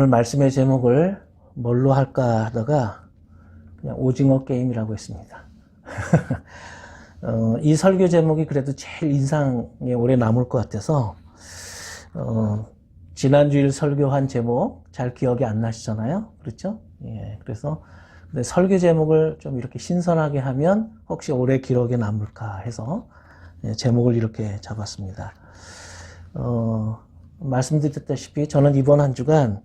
오늘 말씀의 제목을 뭘로 할까 하다가 그냥 오징어 게임이라고 했습니다. 이 설교 제목이 그래도 제일 인상에 오래 남을 것 같아서 지난주일 설교한 제목 잘 기억이 안 나시잖아요. 그렇죠? 예, 그래서 근데 설교 제목을 좀 이렇게 신선하게 하면 혹시 오래 기록에 남을까 해서 제목을 이렇게 잡았습니다. 말씀드렸다시피 저는 이번 한 주간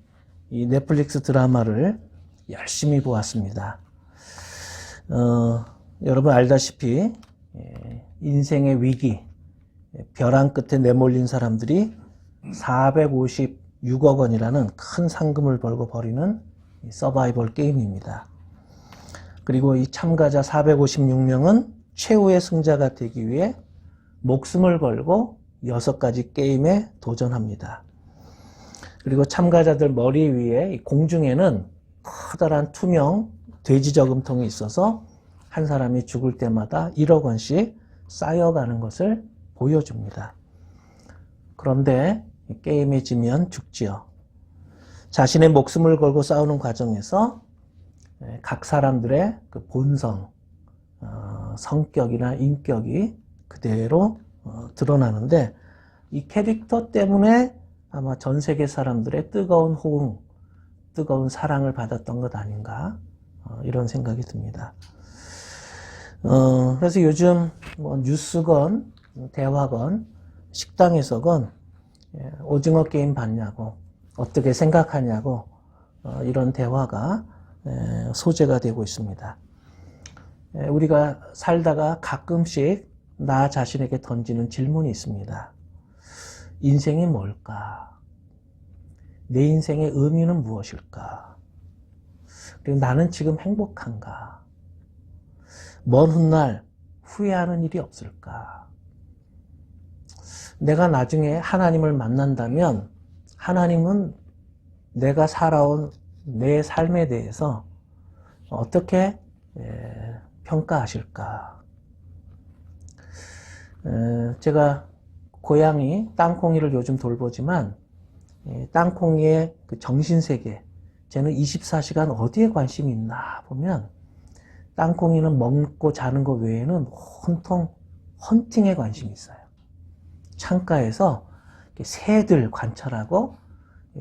이 넷플릭스 드라마를 열심히 보았습니다. 여러분 알다시피 인생의 위기, 벼랑 끝에 내몰린 사람들이 456억 원이라는 큰 상금을 벌고 벌이는 서바이벌 게임입니다. 그리고 이 참가자 456명은 최후의 승자가 되기 위해 목숨을 걸고 6가지 게임에 도전합니다. 그리고 참가자들 머리 위에 공중에는 커다란 투명 돼지 저금통이 있어서 한 사람이 죽을 때마다 1억 원씩 쌓여가는 것을 보여줍니다. 그런데 게임에 지면 죽지요. 자신의 목숨을 걸고 싸우는 과정에서 각 사람들의 그 본성, 성격이나 인격이 그대로 드러나는데 이 캐릭터 때문에 아마 전 세계 사람들의 뜨거운 호응, 뜨거운 사랑을 받았던 것 아닌가 이런 생각이 듭니다. 그래서 요즘 뭐 뉴스건 대화건 식당에서건 오징어 게임 봤냐고 어떻게 생각하냐고 이런 대화가 소재가 되고 있습니다. 우리가 살다가 가끔씩 나 자신에게 던지는 질문이 있습니다. 인생이 뭘까? 내 인생의 의미는 무엇일까? 그리고 나는 지금 행복한가? 먼 훗날 후회하는 일이 없을까? 내가 나중에 하나님을 만난다면 하나님은 내가 살아온 내 삶에 대해서 어떻게 평가하실까? 제가 고양이 땅콩이를 요즘 돌보지만 땅콩이의 그 정신세계, 쟤는 24시간 어디에 관심이 있나 보면 땅콩이는 먹고 자는 것 외에는 온통 헌팅에 관심이 있어요. 창가에서 새들 관찰하고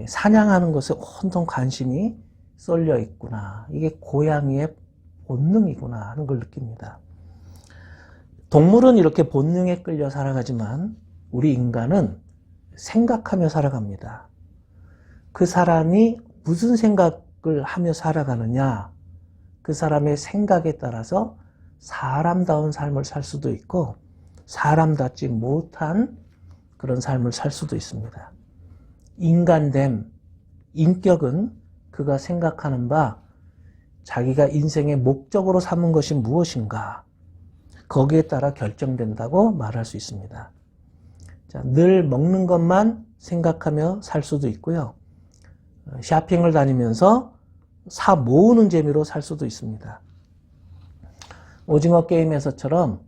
사냥하는 것에 온통 관심이 쏠려 있구나. 이게 고양이의 본능이구나 하는 걸 느낍니다. 동물은 이렇게 본능에 끌려 살아가지만 우리 인간은 생각하며 살아갑니다. 그 사람이 무슨 생각을 하며 살아가느냐, 그 사람의 생각에 따라서 사람다운 삶을 살 수도 있고 사람답지 못한 그런 삶을 살 수도 있습니다. 인간됨, 인격은 그가 생각하는 바, 자기가 인생의 목적으로 삼은 것이 무엇인가, 거기에 따라 결정된다고 말할 수 있습니다. 자, 늘 먹는 것만 생각하며 살 수도 있고요. 쇼핑을 다니면서 사 모으는 재미로 살 수도 있습니다. 오징어 게임에서처럼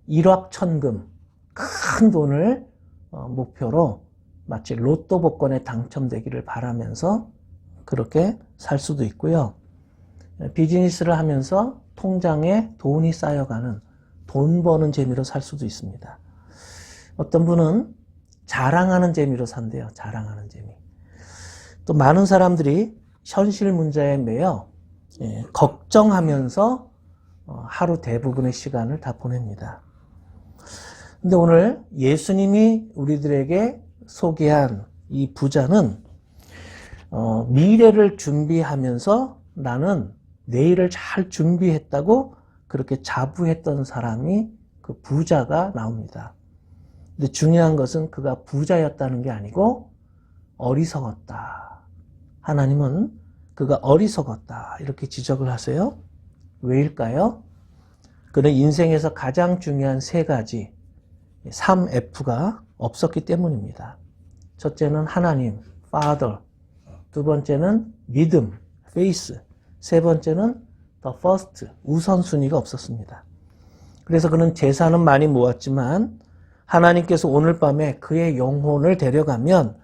일확천금, 큰 돈을 목표로 마치 로또 복권에 당첨되기를 바라면서 그렇게 살 수도 있고요. 비즈니스를 하면서 통장에 돈이 쌓여가는 돈 버는 재미로 살 수도 있습니다. 어떤 분은 자랑하는 재미로 산대요. 자랑하는 재미. 또 많은 사람들이 현실 문제에 매여 걱정하면서 하루 대부분의 시간을 다 보냅니다. 근데 오늘 예수님이 우리들에게 소개한 이 부자는 미래를 준비하면서 나는 내일을 잘 준비했다고 그렇게 자부했던 사람이 그 부자가 나옵니다. 근데 중요한 것은 그가 부자였다는 게 아니고 어리석었다. 하나님은 그가 어리석었다 이렇게 지적을 하세요. 왜일까요? 그는 인생에서 가장 중요한 3가지 3F가 없었기 때문입니다. 첫째는 하나님, Father. 두 번째는 믿음, Faith. 세 번째는 The First, 우선순위가 없었습니다. 그래서 그는 재산은 많이 모았지만 하나님께서 오늘 밤에 그의 영혼을 데려가면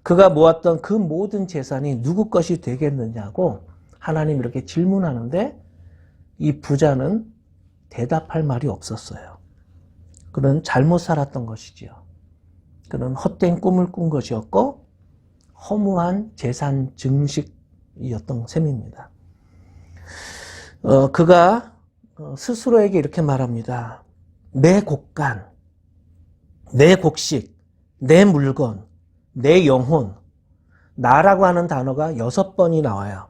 그가 모았던 그 모든 재산이 누구 것이 되겠느냐고 하나님 이렇게 질문하는데 이 부자는 대답할 말이 없었어요. 그는 잘못 살았던 것이지요. 그는 헛된 꿈을 꾼 것이었고 허무한 재산 증식이었던 셈입니다. 그가 스스로에게 이렇게 말합니다. 내 곡간, 내 곡식, 내 물건, 내 영혼, 나라고 하는 단어가 6번이 나와요.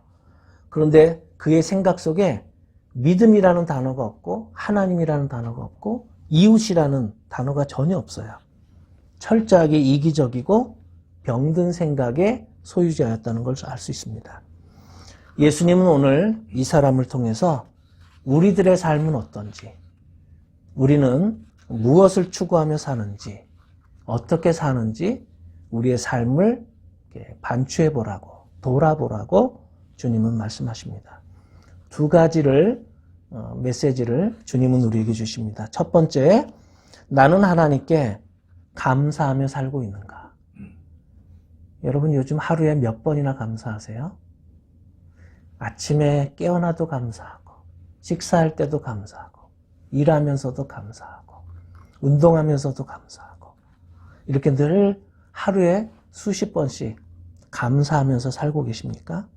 그런데 그의 생각 속에 믿음이라는 단어가 없고 하나님이라는 단어가 없고 이웃이라는 단어가 전혀 없어요. 철저하게 이기적이고 병든 생각의 소유자였다는 걸 알 수 있습니다. 예수님은 오늘 이 사람을 통해서 우리들의 삶은 어떤지, 우리는 무엇을 추구하며 사는지, 어떻게 사는지 우리의 삶을 반추해 보라고, 돌아보라고 주님은 말씀하십니다. 두 가지를 메시지를 주님은 우리에게 주십니다. 첫 번째, 나는 하나님께 감사하며 살고 있는가? 여러분 요즘 하루에 몇 번이나 감사하세요? 아침에 깨어나도 감사하고, 식사할 때도 감사하고, 일하면서도 감사하고, 운동하면서도 감사하고, 이렇게 늘 하루에 수십 번씩 감사하면서 살고 계십니까?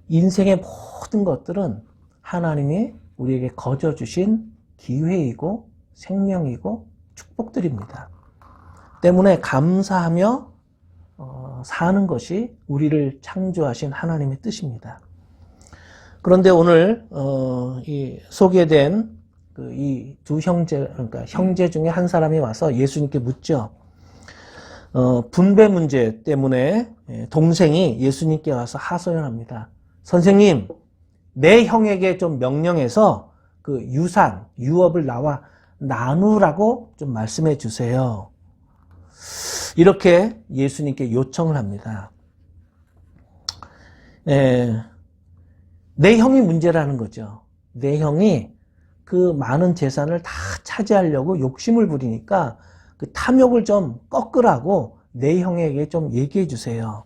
인생의 모든 것들은 하나님이 우리에게 거저 주신 기회이고 생명이고 축복들입니다. 때문에 감사하며 사는 것이 우리를 창조하신 하나님의 뜻입니다. 그런데 오늘 이 소개된 이 두 형제, 그러니까 형제 중에 한 사람이 와서 예수님께 묻죠. 분배 문제 때문에 동생이 예수님께 와서 하소연합니다. 선생님, 내 형에게 좀 명령해서 그 유산, 유업을 나와 나누라고 좀 말씀해 주세요. 이렇게 예수님께 요청을 합니다. 내 형이 문제라는 거죠. 내 형이 그 많은 재산을 다 차지하려고 욕심을 부리니까 그 탐욕을 좀 꺾으라고 내 형에게 좀 얘기해 주세요.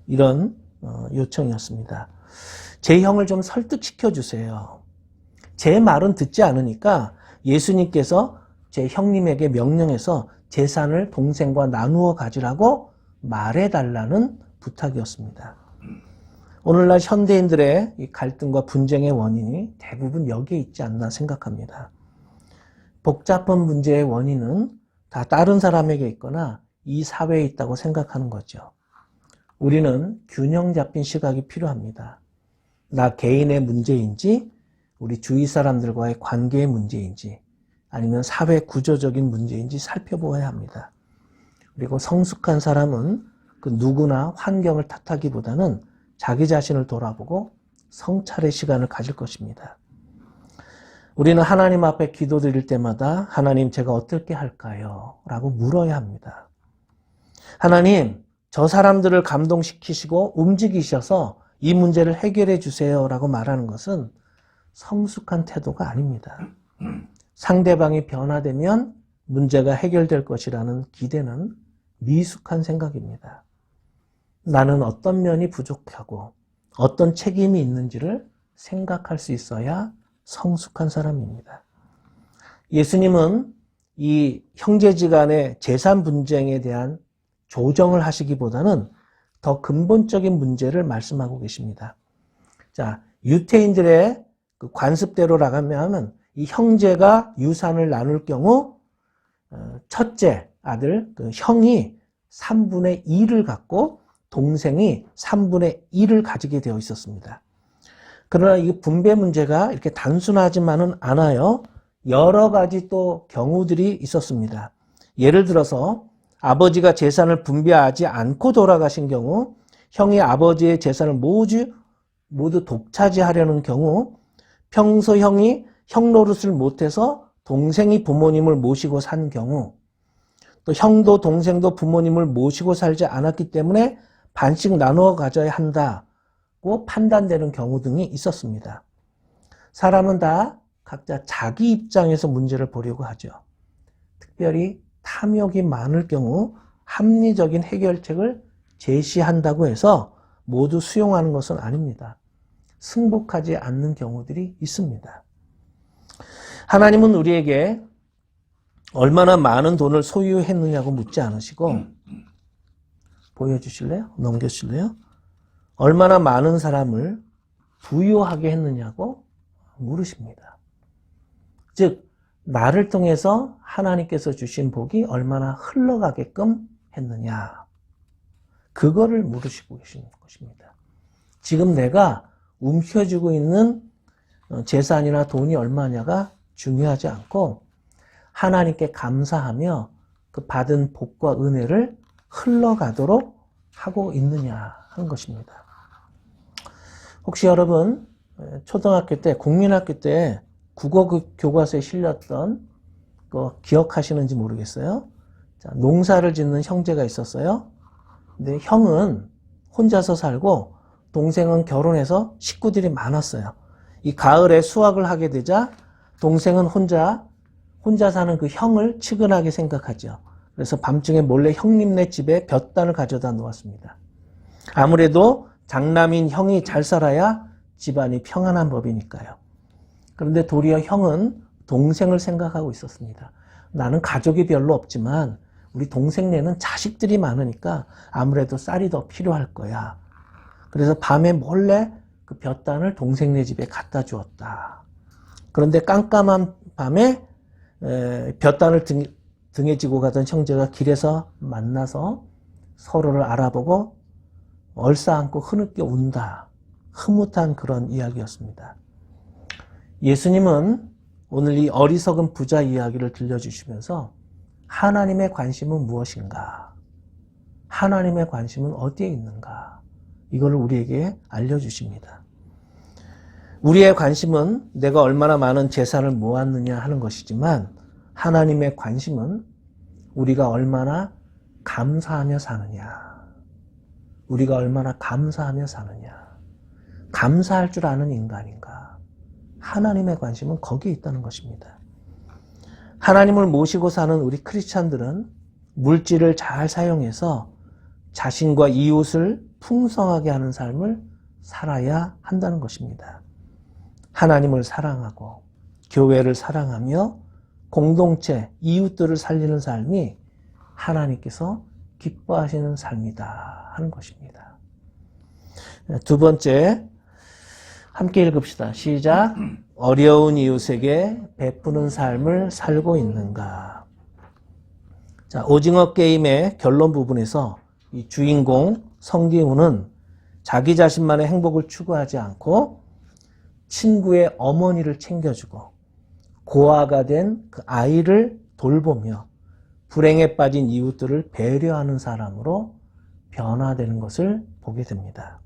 이런 요청이었습니다. 제 형을 좀 설득시켜 주세요. 제 말은 듣지 않으니까 예수님께서 제 형님에게 명령해서 재산을 동생과 나누어 가지라고 말해달라는 부탁이었습니다. 오늘날 현대인들의 이 갈등과 분쟁의 원인이 대부분 여기에 있지 않나 생각합니다. 복잡한 문제의 원인은 다 다른 사람에게 있거나 이 사회에 있다고 생각하는 거죠. 우리는 균형 잡힌 시각이 필요합니다. 나 개인의 문제인지 우리 주위 사람들과의 관계의 문제인지 아니면 사회 구조적인 문제인지 살펴보아야 합니다. 그리고 성숙한 사람은 그 누구나 환경을 탓하기보다는 자기 자신을 돌아보고 성찰의 시간을 가질 것입니다. 우리는 하나님 앞에 기도드릴 때마다 하나님 제가 어떻게 할까요? 라고 물어야 합니다. 하나님, 저 사람들을 감동시키시고 움직이셔서 이 문제를 해결해 주세요 라고 말하는 것은 성숙한 태도가 아닙니다. 상대방이 변화되면 문제가 해결될 것이라는 기대는 미숙한 생각입니다. 나는 어떤 면이 부족하고 어떤 책임이 있는지를 생각할 수 있어야 성숙한 사람입니다. 예수님은 이 형제지간의 재산 분쟁에 대한 조정을 하시기보다는 더 근본적인 문제를 말씀하고 계십니다. 자, 유태인들의 그 관습대로 나가면 이 형제가 유산을 나눌 경우 첫째 아들, 그 형이 3분의 2를 갖고 동생이 3분의 1을 가지게 되어 있었습니다. 그러나 이 분배 문제가 이렇게 단순하지만은 않아요. 여러 가지 또 경우들이 있었습니다. 예를 들어서 아버지가 재산을 분배하지 않고 돌아가신 경우, 형이 아버지의 재산을 모두 독차지하려는 경우, 평소 형이 형 노릇을 못해서 동생이 부모님을 모시고 산 경우, 또 형도 동생도 부모님을 모시고 살지 않았기 때문에 반씩 나누어 가져야 한다고 판단되는 경우 등이 있었습니다. 사람은 다 각자 자기 입장에서 문제를 보려고 하죠. 특별히 탐욕이 많을 경우 합리적인 해결책을 제시한다고 해서 모두 수용하는 것은 아닙니다. 승복하지 않는 경우들이 있습니다. 하나님은 우리에게 얼마나 많은 돈을 소유했느냐고 묻지 않으시고, 보여주실래요? 넘겨주실래요? 얼마나 많은 사람을 부유하게 했느냐고 물으십니다. 즉, 나를 통해서 하나님께서 주신 복이 얼마나 흘러가게끔 했느냐. 그거를 물으시고 계시는 것입니다. 지금 내가 움켜쥐고 있는 재산이나 돈이 얼마냐가 중요하지 않고 하나님께 감사하며 그 받은 복과 은혜를 흘러가도록 하고 있느냐 하는 것입니다. 혹시 여러분 초등학교 때, 국민학교 때 국어 교과서에 실렸던 거 기억하시는지 모르겠어요. 자, 농사를 짓는 형제가 있었어요. 근데 형은 혼자서 살고 동생은 결혼해서 식구들이 많았어요. 이 가을에 수확을 하게 되자 동생은 혼자 사는 그 형을 측은하게 생각하죠. 그래서 밤중에 몰래 형님네 집에 볕단을 가져다 놓았습니다. 아무래도 장남인 형이 잘 살아야 집안이 평안한 법이니까요. 그런데 도리어 형은 동생을 생각하고 있었습니다. 나는 가족이 별로 없지만 우리 동생네는 자식들이 많으니까 아무래도 쌀이 더 필요할 거야. 그래서 밤에 몰래 그 볕단을 동생네 집에 갖다 주었다. 그런데 깜깜한 밤에 볕단을 등에 지고 가던 형제가 길에서 만나서 서로를 알아보고 얼싸안고 흐느껴 운다. 흐뭇한 그런 이야기였습니다. 예수님은 오늘 이 어리석은 부자 이야기를 들려주시면서 하나님의 관심은 무엇인가? 하나님의 관심은 어디에 있는가? 이걸 우리에게 알려주십니다. 우리의 관심은 내가 얼마나 많은 재산을 모았느냐 하는 것이지만 하나님의 관심은 우리가 얼마나 감사하며 사느냐. 우리가 얼마나 감사하며 사느냐. 감사할 줄 아는 인간인가. 하나님의 관심은 거기에 있다는 것입니다. 하나님을 모시고 사는 우리 크리스찬들은 물질을 잘 사용해서 자신과 이웃을 풍성하게 하는 삶을 살아야 한다는 것입니다. 하나님을 사랑하고 교회를 사랑하며 공동체, 이웃들을 살리는 삶이 하나님께서 기뻐하시는 삶이다 하는 것입니다. 두 번째, 함께 읽읍시다. 시작. 어려운 이웃에게 베푸는 삶을 살고 있는가. 자, 오징어 게임의 결론 부분에서 이 주인공 성기훈은 자기 자신만의 행복을 추구하지 않고 친구의 어머니를 챙겨주고 고아가 된 그 아이를 돌보며 불행에 빠진 이웃들을 배려하는 사람으로 변화되는 것을 보게 됩니다.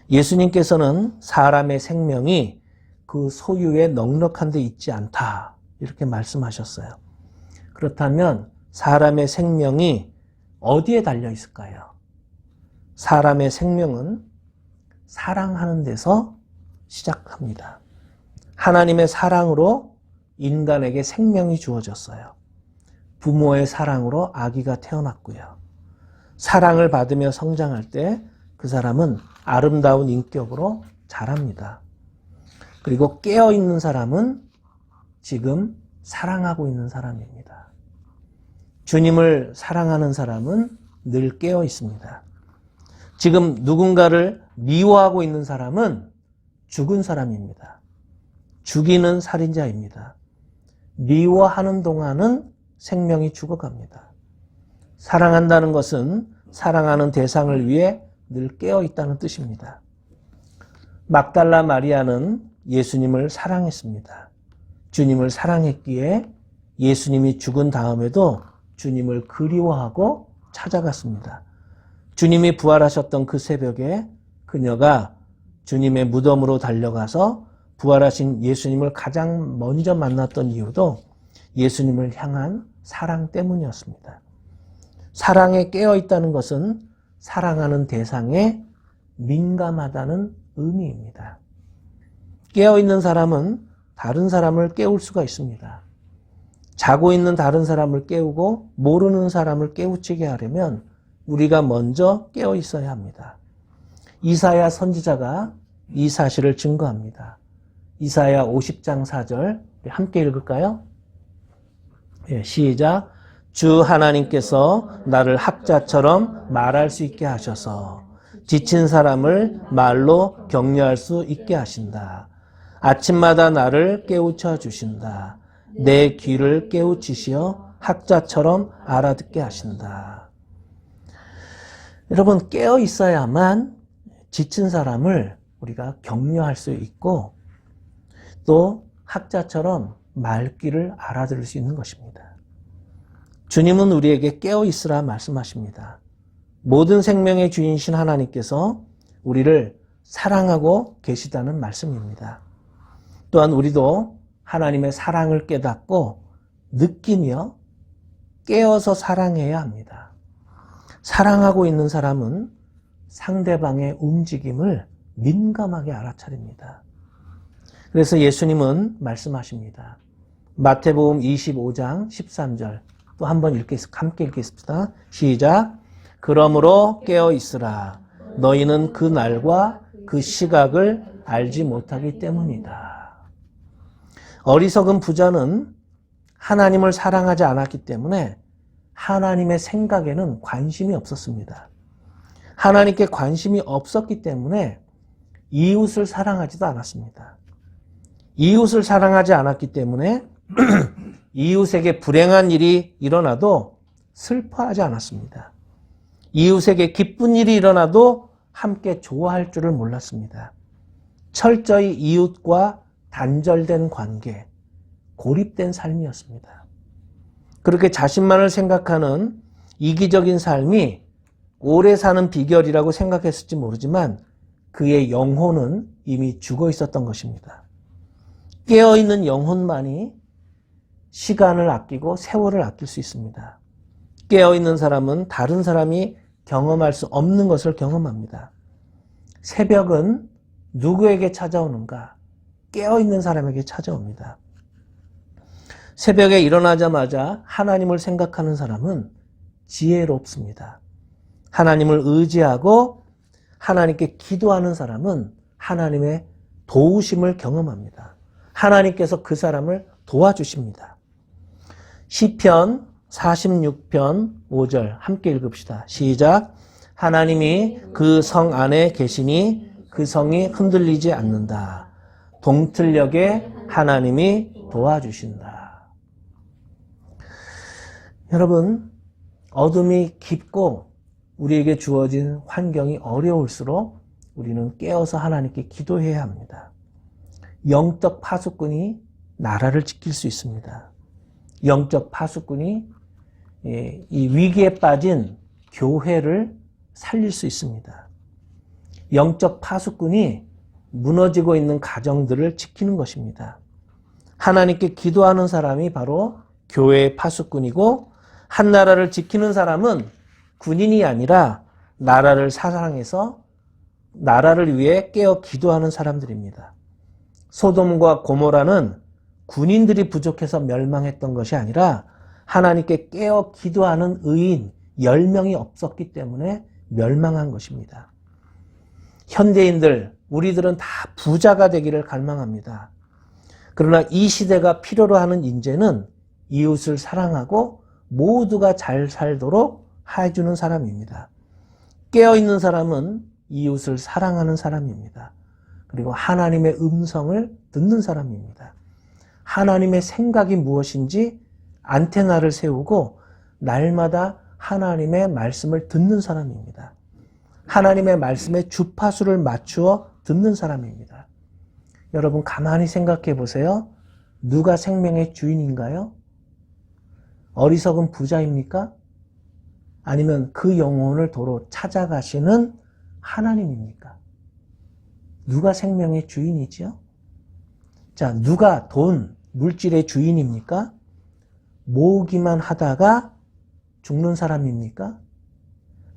예수님께서는 사람의 생명이 그 소유에 넉넉한 데 있지 않다 이렇게 말씀하셨어요. 그렇다면 사람의 생명이 어디에 달려 있을까요? 사람의 생명은 사랑하는 데서 시작합니다. 하나님의 사랑으로 인간에게 생명이 주어졌어요. 부모의 사랑으로 아기가 태어났고요. 사랑을 받으며 성장할 때 그 사람은 아름다운 인격으로 자랍니다. 그리고 깨어있는 사람은 지금 사랑하고 있는 사람입니다. 주님을 사랑하는 사람은 늘 깨어 있습니다. 지금 누군가를 미워하고 있는 사람은 죽은 사람입니다. 죽이는 살인자입니다. 미워하는 동안은 생명이 죽어갑니다. 사랑한다는 것은 사랑하는 대상을 위해 늘 깨어 있다는 뜻입니다. 막달라 마리아는 예수님을 사랑했습니다. 주님을 사랑했기에 예수님이 죽은 다음에도 주님을 그리워하고 찾아갔습니다. 주님이 부활하셨던 그 새벽에 그녀가 주님의 무덤으로 달려가서 부활하신 예수님을 가장 먼저 만났던 이유도 예수님을 향한 사랑 때문이었습니다. 사랑에 깨어있다는 것은 사랑하는 대상에 민감하다는 의미입니다. 깨어있는 사람은 다른 사람을 깨울 수가 있습니다. 자고 있는 다른 사람을 깨우고 모르는 사람을 깨우치게 하려면 우리가 먼저 깨어 있어야 합니다. 이사야 선지자가 이 사실을 증거합니다. 이사야 50장 4절 함께 읽을까요? 예, 시작. 주 하나님께서 나를 학자처럼 말할 수 있게 하셔서 지친 사람을 말로 격려할 수 있게 하신다. 아침마다 나를 깨우쳐 주신다. 내 귀를 깨우치시어 학자처럼 알아듣게 하신다. 여러분, 깨어 있어야만 지친 사람을 우리가 격려할 수 있고 또 학자처럼 말귀를 알아들을 수 있는 것입니다. 주님은 우리에게 깨어 있으라 말씀하십니다. 모든 생명의 주인이신 하나님께서 우리를 사랑하고 계시다는 말씀입니다. 또한 우리도 하나님의 사랑을 깨닫고 느끼며 깨어서 사랑해야 합니다. 사랑하고 있는 사람은 상대방의 움직임을 민감하게 알아차립니다. 그래서 예수님은 말씀하십니다. 마태복음 25장 13절 또 한번 함께 읽겠습니다. 시작. 그러므로 깨어 있으라. 너희는 그 날과 그 시각을 알지 못하기 때문이다. 어리석은 부자는 하나님을 사랑하지 않았기 때문에 하나님의 생각에는 관심이 없었습니다. 하나님께 관심이 없었기 때문에 이웃을 사랑하지도 않았습니다. 이웃을 사랑하지 않았기 때문에 이웃에게 불행한 일이 일어나도 슬퍼하지 않았습니다. 이웃에게 기쁜 일이 일어나도 함께 좋아할 줄을 몰랐습니다. 철저히 이웃과 단절된 관계, 고립된 삶이었습니다. 그렇게 자신만을 생각하는 이기적인 삶이 오래 사는 비결이라고 생각했을지 모르지만 그의 영혼은 이미 죽어 있었던 것입니다. 깨어있는 영혼만이 시간을 아끼고 세월을 아낄 수 있습니다. 깨어있는 사람은 다른 사람이 경험할 수 없는 것을 경험합니다. 새벽은 누구에게 찾아오는가? 깨어있는 사람에게 찾아옵니다. 새벽에 일어나자마자 하나님을 생각하는 사람은 지혜롭습니다. 하나님을 의지하고 하나님께 기도하는 사람은 하나님의 도우심을 경험합니다. 하나님께서 그 사람을 도와주십니다. 시편 46편 5절 함께 읽읍시다. 시작. 하나님이 그 성 안에 계시니 그 성이 흔들리지 않는다. 동틀녘에 하나님이 도와주신다. 여러분, 어둠이 깊고 우리에게 주어진 환경이 어려울수록 우리는 깨어서 하나님께 기도해야 합니다. 영적 파수꾼이 나라를 지킬 수 있습니다. 영적 파수꾼이 이 위기에 빠진 교회를 살릴 수 있습니다. 영적 파수꾼이 무너지고 있는 가정들을 지키는 것입니다. 하나님께 기도하는 사람이 바로 교회의 파수꾼이고 한 나라를 지키는 사람은 군인이 아니라 나라를 사랑해서 나라를 위해 깨어 기도하는 사람들입니다. 소돔과 고모라는 군인들이 부족해서 멸망했던 것이 아니라 하나님께 깨어 기도하는 의인 10명이 없었기 때문에 멸망한 것입니다. 현대인들, 우리들은 다 부자가 되기를 갈망합니다. 그러나 이 시대가 필요로 하는 인재는 이웃을 사랑하고 모두가 잘 살도록 해주는 사람입니다. 깨어있는 사람은 이웃을 사랑하는 사람입니다. 그리고 하나님의 음성을 듣는 사람입니다. 하나님의 생각이 무엇인지 안테나를 세우고 날마다 하나님의 말씀을 듣는 사람입니다. 하나님의 말씀에 주파수를 맞추어 듣는 사람입니다. 여러분 가만히 생각해 보세요. 누가 생명의 주인인가요? 어리석은 부자입니까? 아니면 그 영혼을 도로 찾아가시는 하나님입니까? 누가 생명의 주인이죠? 자, 누가 돈, 물질의 주인입니까? 모으기만 하다가 죽는 사람입니까?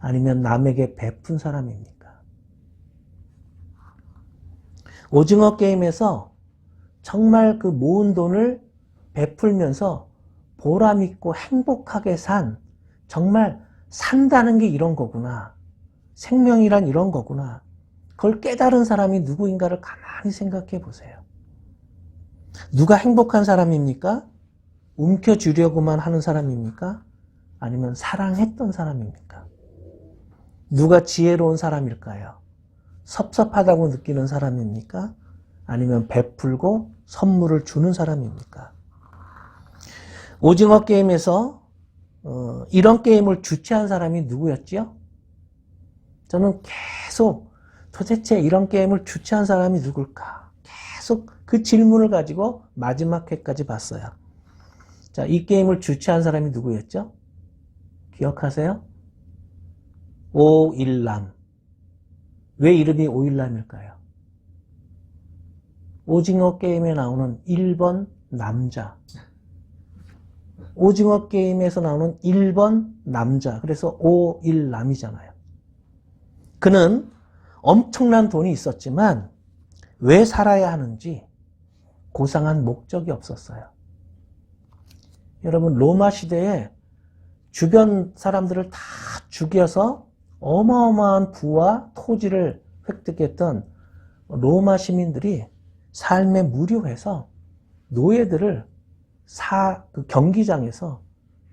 아니면 남에게 베푼 사람입니까? 오징어 게임에서 정말 그 모은 돈을 베풀면서 보람 있고 행복하게 산 정말 산다는 게 이런 거구나. 생명이란 이런 거구나. 그걸 깨달은 사람이 누구인가를 가만히 생각해 보세요. 누가 행복한 사람입니까? 움켜쥐려고만 하는 사람입니까? 아니면 사랑했던 사람입니까? 누가 지혜로운 사람일까요? 섭섭하다고 느끼는 사람입니까? 아니면 베풀고 선물을 주는 사람입니까? 오징어 게임에서 이런 게임을 주최한 사람이 누구였지요? 저는 계속 도대체 이런 게임을 주최한 사람이 누굴까? 계속 그 질문을 가지고 마지막 회까지 봤어요. 자, 이 게임을 주최한 사람이 누구였죠? 기억하세요? 오일남. 왜 이름이 오일남일까요? 오징어 게임에 나오는 1번 남자. 오징어 게임에서 나오는 1번 남자. 그래서 오일남이잖아요. 그는 엄청난 돈이 있었지만 왜 살아야 하는지 고상한 목적이 없었어요. 여러분, 로마 시대에 주변 사람들을 다 죽여서 어마어마한 부와 토지를 획득했던 로마 시민들이 삶에 무료해서 노예들을 그 경기장에서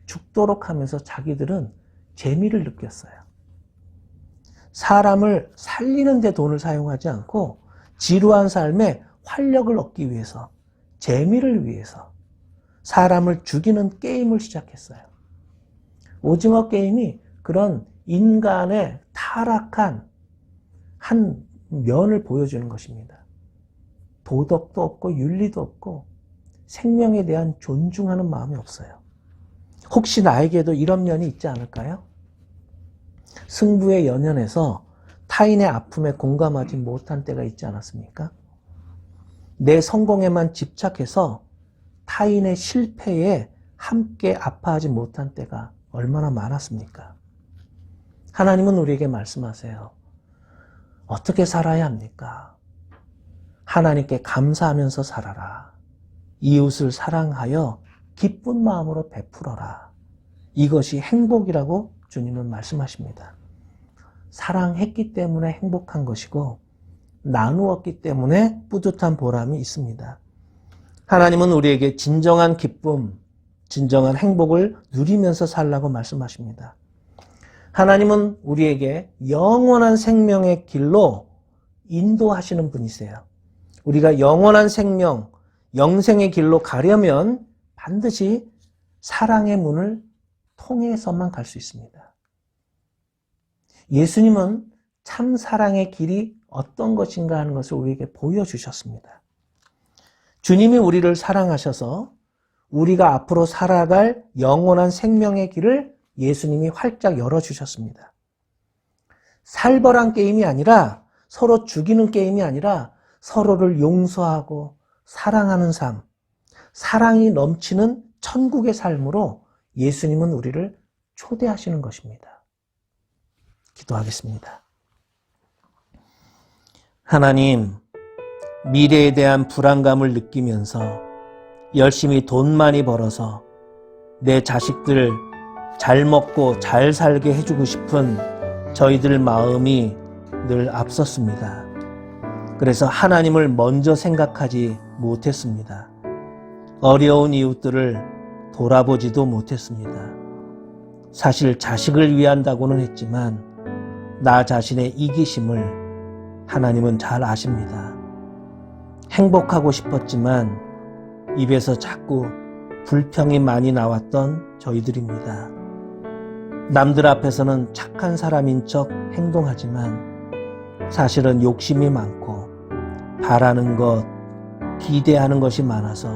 죽도록 하면서 자기들은 재미를 느꼈어요. 사람을 살리는 데 돈을 사용하지 않고 지루한 삶에 활력을 얻기 위해서, 재미를 위해서 사람을 죽이는 게임을 시작했어요. 오징어 게임이 그런 인간의 타락한 한 면을 보여주는 것입니다. 도덕도 없고 윤리도 없고 생명에 대한 존중하는 마음이 없어요. 혹시 나에게도 이런 면이 있지 않을까요? 승부에 연연해서 타인의 아픔에 공감하지 못한 때가 있지 않았습니까? 내 성공에만 집착해서 타인의 실패에 함께 아파하지 못한 때가 얼마나 많았습니까? 하나님은 우리에게 말씀하세요. 어떻게 살아야 합니까? 하나님께 감사하면서 살아라. 이웃을 사랑하여 기쁜 마음으로 베풀어라. 이것이 행복이라고 주님은 말씀하십니다. 사랑했기 때문에 행복한 것이고 나누었기 때문에 뿌듯한 보람이 있습니다. 하나님은 우리에게 진정한 기쁨, 진정한 행복을 누리면서 살라고 말씀하십니다. 하나님은 우리에게 영원한 생명의 길로 인도하시는 분이세요. 우리가 영원한 생명, 영생의 길로 가려면 반드시 사랑의 문을 통해서만 갈 수 있습니다. 예수님은 참 사랑의 길이 어떤 것인가 하는 것을 우리에게 보여주셨습니다. 주님이 우리를 사랑하셔서 우리가 앞으로 살아갈 영원한 생명의 길을 예수님이 활짝 열어주셨습니다. 살벌한 게임이 아니라, 서로 죽이는 게임이 아니라 서로를 용서하고 사랑하는 삶, 사랑이 넘치는 천국의 삶으로 예수님은 우리를 초대하시는 것입니다. 기도하겠습니다. 하나님, 미래에 대한 불안감을 느끼면서 열심히 돈 많이 벌어서 내 자식들 잘 먹고 잘 살게 해주고 싶은 저희들 마음이 늘 앞섰습니다. 그래서 하나님을 먼저 생각하지 못했습니다. 어려운 이웃들을 돌아보지도 못했습니다. 사실 자식을 위한다고는 했지만 나 자신의 이기심을 하나님은 잘 아십니다. 행복하고 싶었지만 입에서 자꾸 불평이 많이 나왔던 저희들입니다. 남들 앞에서는 착한 사람인 척 행동하지만 사실은 욕심이 많고 바라는 것, 기대하는 것이 많아서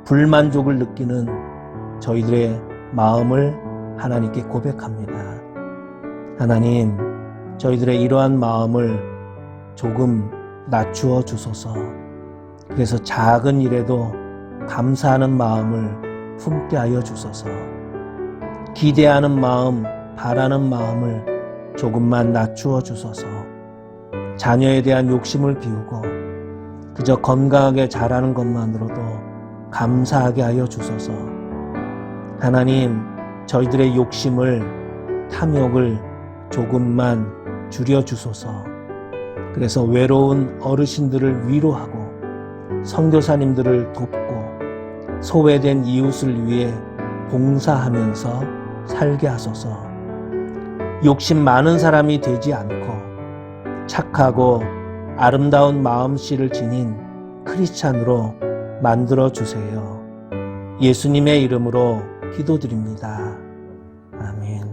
불만족을 느끼는 저희들의 마음을 하나님께 고백합니다. 하나님, 저희들의 이러한 마음을 조금 낮추어 주소서. 그래서 작은 일에도 감사하는 마음을 품게 하여 주소서. 기대하는 마음, 바라는 마음을 조금만 낮추어 주소서. 자녀에 대한 욕심을 비우고 그저 건강하게 자라는 것만으로도 감사하게 하여 주소서. 하나님, 저희들의 욕심을 탐욕을 조금만 줄여주소서. 그래서 외로운 어르신들을 위로하고 선교사님들을 돕고 소외된 이웃을 위해 봉사하면서 살게 하소서. 욕심 많은 사람이 되지 않고 착하고 아름다운 마음씨를 지닌 크리스찬으로 만들어 주세요. 예수님의 이름으로 기도드립니다. 아멘.